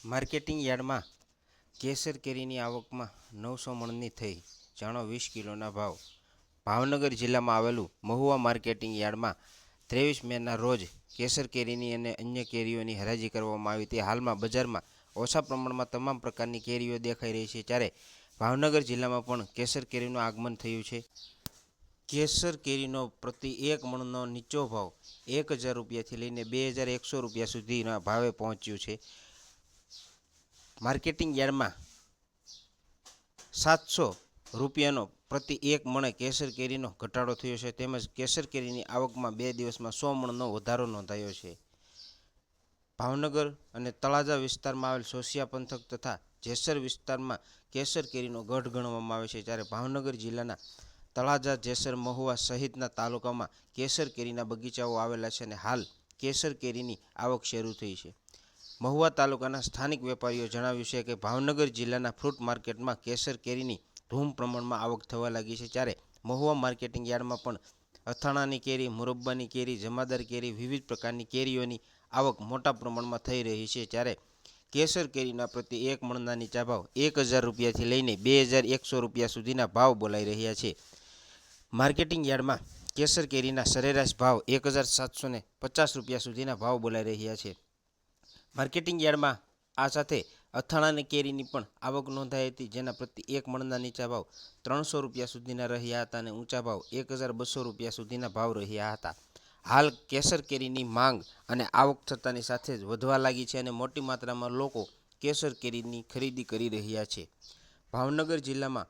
Marketing યાર્ડમાં કેસર કેરીની આવકમાં 900 મણની થઈ, જાણો 20 કિલોના ભાવ। ભાવનગર જિલ્લામાં આવેલું મહુવા માર્કેટિંગ યાર્ડમાં 23 મેના રોજ કેસર કેરીની અને અન્ય કેરીઓની હરાજી કરવામાં આવી હતી। હાલમાં બજારમાં ઓછા પ્રમાણમાં તમામ પ્રકારની કેરીઓ દેખાઈ રહી છે, ત્યારે ભાવનગર જિલ્લામાં પણ કેસર કેરીનું આગમન થયું છે। કેસર કેરીનો પ્રતિ 1 મણનો નીચો ભાવ 1000 રૂપિયાથી લઈને 2100 રૂપિયા સુધીના ભાવે પહોંચ્યું છે। માર્કેટિંગ યાર્ડમાં 700 રૂપિયાનો પ્રતિ 1 મણે કેસર કેરીનો ઘટાડો થયો છે, તેમજ કેસર કેરીની આવકમાં 2 દિવસમાં 100 મણનો વધારો નોંધાયો છે। ભાવનગર અને તળાજા વિસ્તારમાં આવેલ સોસિયા પંથક તથા જેસર વિસ્તારમાં કેસર કેરીનો ગઢ ગણવામાં આવે છે, જ્યારે ભાવનગર જિલ્લાના તળાજા, જેસર, મહુવા સહિતના તાલુકામાં કેસર કેરીના બગીચાઓ આવેલા છે અને હાલ કેસર કેરીની આવક શરૂ થઈ છે। મહુવા તાલુકાના સ્થાનિક વેપારીઓ જણાવ્યું છે કે ભાવનગર જિલ્લાના ફ્રૂટ માર્કેટમાં કેસર કેરીની ધૂમ પ્રમાણમાં આવક થવા લાગી છે, ત્યારે મહુવા માર્કેટિંગ યાર્ડમાં પણ અથાણાની કેરી, મુરબ્બાની કેરી, જમાદાર કેરી, વિવિધ પ્રકારની કેરીઓની આવક મોટા પ્રમાણમાં થઈ રહી છે, જ્યારે કેસર કેરીના પ્રતિ 1 મણના નીચા ભાવ 1000 રૂપિયાથી લઈને 2100 રૂપિયા સુધીના ભાવ બોલાઈ રહ્યા છે। માર્કેટિંગ યાર્ડમાં કેસર કેરીના સરેરાશ ભાવ 1750 રૂપિયા સુધીના ભાવ બોલાઈ રહ્યા છે। માર્કેટિંગ યાર્ડમાં આ સાથે અથાણાની કેરીની પણ આવક નોંધાઈ હતી, જેના પ્રતિ 1 મણના નીચા ભાવ 300 રૂપિયા સુધીના રહ્યા હતા અને ઊંચા ભાવ 1200 રૂપિયા સુધીના ભાવ રહ્યા હતા। હાલ કેસર કેરીની માંગ અને આવક થતાની સાથે જ વધવા લાગી છે અને મોટી માત્રામાં લોકો કેસર કેરીની ખરીદી કરી રહ્યા છે। ભાવનગર જિલ્લામાં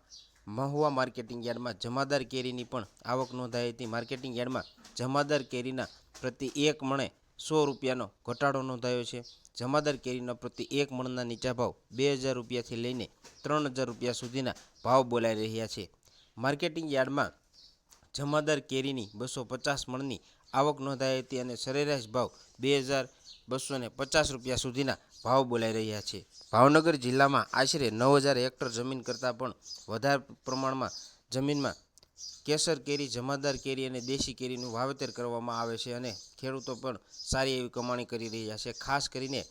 મહુવા માર્કેટિંગ યાર્ડમાં જમાદાર કેરીની પણ આવક નોંધાઈ હતી। માર્કેટિંગ યાર્ડમાં જમાદાર કેરીના પ્રતિ 1 મણે 100 રૂપિયાનો ઘટાડો નોંધાયો છે। જમાદાર કેરીનો પ્રતિ 1 મણના નીચા ભાવ 2000 રૂપિયાથી લઈને 3000 રૂપિયા સુધીના ભાવ બોલાઈ રહ્યા છે। માર્કેટિંગ યાર્ડમાં જમાદાર કેરીની 250 મણની આવક નોંધાઈ હતી અને સરેરાશ ભાવ 2250 રૂપિયા સુધીના ભાવ બોલાઈ રહ્યા છે। ભાવનગર જિલ્લામાં આશરે 9000 હેક્ટર જમીન કરતાં પણ વધારે પ્રમાણમાં જમીનમાં કેસર કેરી, જમાદાર કેરી અને દેશી કેરીનું વાવેતર કરવામાં આવે છે અને ખેડૂતો પણ સારી એવી કમાણી કરી રહ્યા છે। ખાસ કરીને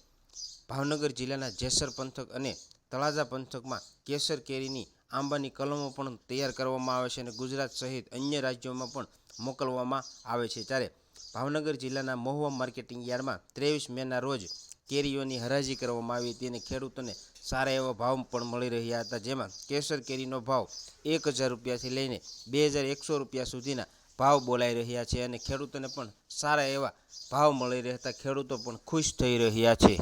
ભાવનગર જિલ્લાના જેસર પંથક અને તળાજા પંથકમાં કેસર કેરીની આંબાની કલમો પણ તૈયાર કરવામાં આવે છે અને ગુજરાત સહિત અન્ય રાજ્યોમાં પણ મોકલવામાં આવે છે, ત્યારે ભાવનગર જિલ્લાના મહુવા માર્કેટિંગ યાર્ડમાં 23 મેના રોજ કેરીઓની હરાજી કરવામાં આવી હતી અને ખેડૂતોને સારા એવા ભાવ પણ મળી રહ્યા હતા, જેમાં કેસર કેરીનો ભાવ 1000 રૂપિયાથી લઈને 2100 રૂપિયા સુધીના ભાવ બોલાઈ રહ્યા છે અને ખેડૂતોને પણ સારા એવા ભાવ મળી રહેતા ખેડૂતો પણ ખુશ થઈ રહ્યા છે।